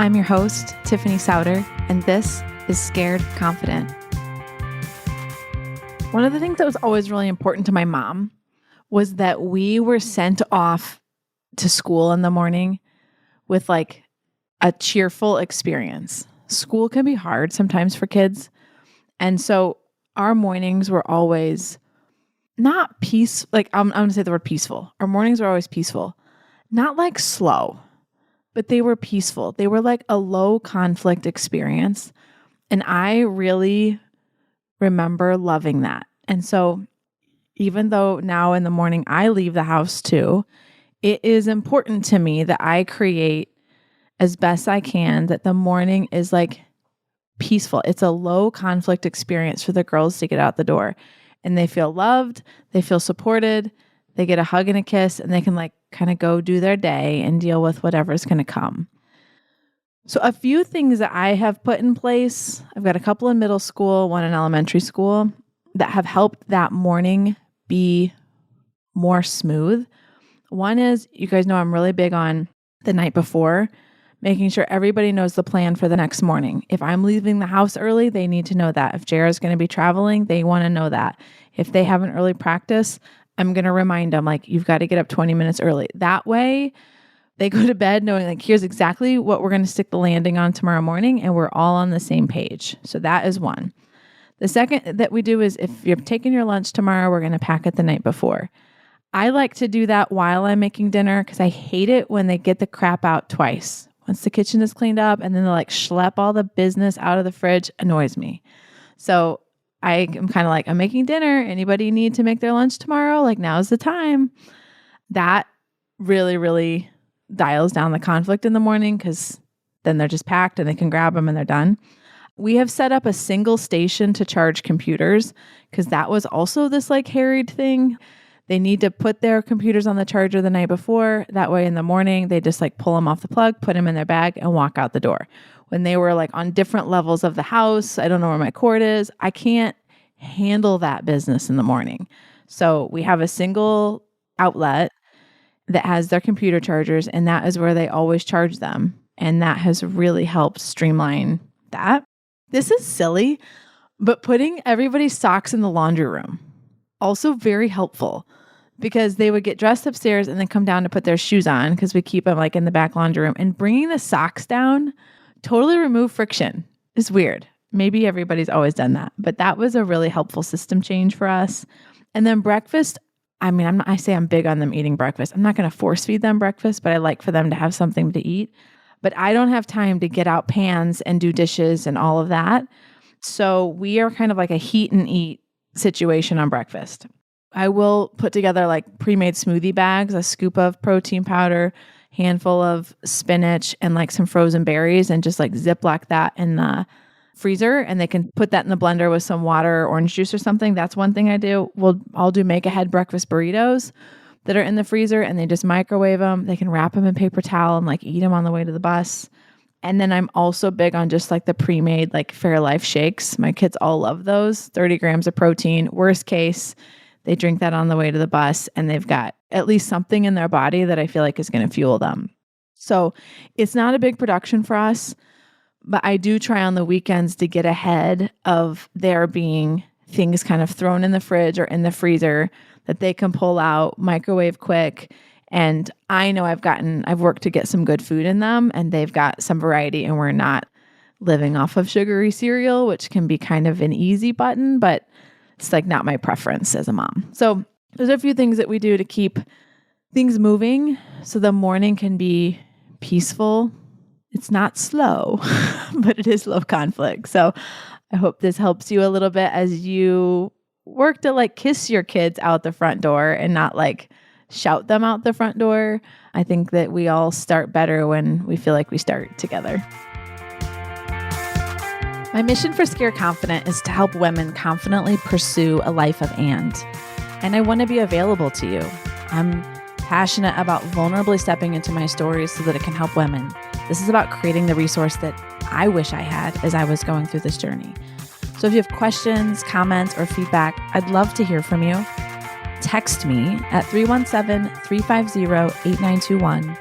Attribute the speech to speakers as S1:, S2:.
S1: I'm your host, Tiffany Souter, and this is Scared Confident. One of the things that was always really important to my mom was that we were sent off to school in the morning with like a cheerful experience. School can be hard sometimes for kids. And so our mornings were always not peace. Like I'm going to say the word peaceful. Our mornings were always peaceful, not like slow, but they were peaceful. They were like a low conflict experience. And I really remember loving that. And so even though now in the morning I leave the house too, it is important to me that I create as best I can that the morning is like peaceful. It's a low conflict experience for the girls to get out the door, and they feel loved, they feel supported, they get a hug and a kiss, and they can like kind of go do their day and deal with whatever's going to come. So a few things that I have put in place, I've got a couple in middle school, one in elementary school, that have helped that morning be more smooth. One is, you guys know I'm really big on the night before, making sure everybody knows the plan for the next morning. If I'm leaving the house early, they need to know that. If Jara's going to be traveling, they want to know that. If they have an early practice, I'm going to remind them, like, you've got to get up 20 minutes early. That way, they go to bed knowing, like, here's exactly what we're going to stick the landing on tomorrow morning, and we're all on the same page. So that is one. The second that we do is, if you're taking your lunch tomorrow, we're going to pack it the night before. I like to do that while I'm making dinner because I hate it when they get the crap out twice. Once the kitchen is cleaned up and then they like schlep all the business out of the fridge, annoys me. So I am kind of like, I'm making dinner. Anybody need to make their lunch tomorrow? Like, now's the time. That really, really dials down the conflict in the morning because then they're just packed and they can grab them and they're done. We have set up a single station to charge computers because that was also this like harried thing. They need to put their computers on the charger the night before. That way in the morning, they just like pull them off the plug, put them in their bag, and walk out the door. When they were like on different levels of the house, I don't know where my cord is. I can't handle that business in the morning. So we have a single outlet that has their computer chargers, and that is where they always charge them. And that has really helped streamline that. This is silly, but putting everybody's socks in the laundry room, also very helpful. Because they would get dressed upstairs and then come down to put their shoes on because we keep them like in the back laundry room. And bringing the socks down totally remove friction. It's weird. Maybe everybody's always done that, but that was a really helpful system change for us. And then breakfast, I mean, I say I'm big on them eating breakfast. I'm not going to force feed them breakfast, but I like for them to have something to eat. But I don't have time to get out pans and do dishes and all of that. So we are kind of like a heat and eat situation on breakfast. I will put together like pre-made smoothie bags, a scoop of protein powder, handful of spinach, and like some frozen berries, and just like Ziploc that in the freezer, and they can put that in the blender with some water or orange juice or something. That's one thing I do. I'll do make ahead breakfast burritos that are in the freezer, and they just microwave them. They can wrap them in paper towel and like eat them on the way to the bus. And then I'm also big on just like the pre-made like Fairlife shakes. My kids all love those. 30 grams of protein. Worst case, they drink that on the way to the bus, and they've got at least something in their body that I feel like is going to fuel them. So it's not a big production for us, but I do try on the weekends to get ahead of there being things kind of thrown in the fridge or in the freezer that they can pull out, microwave quick. And I know I've worked to get some good food in them, and they've got some variety, and we're not living off of sugary cereal, which can be kind of an easy button, but it's like not my preference as a mom. So there's a few things that we do to keep things moving so the morning can be peaceful. It's not slow, but it is low conflict. So I hope this helps you a little bit as you work to like kiss your kids out the front door and not like shout them out the front door. I think that we all start better when we feel like we start together. My mission for Scared Confident is to help women confidently pursue a life of and I want to be available to you. I'm passionate about vulnerably stepping into my stories so that it can help women. This is about creating the resource that I wish I had as I was going through this journey. So if you have questions, comments, or feedback, I'd love to hear from you. Text me at 317-350-8921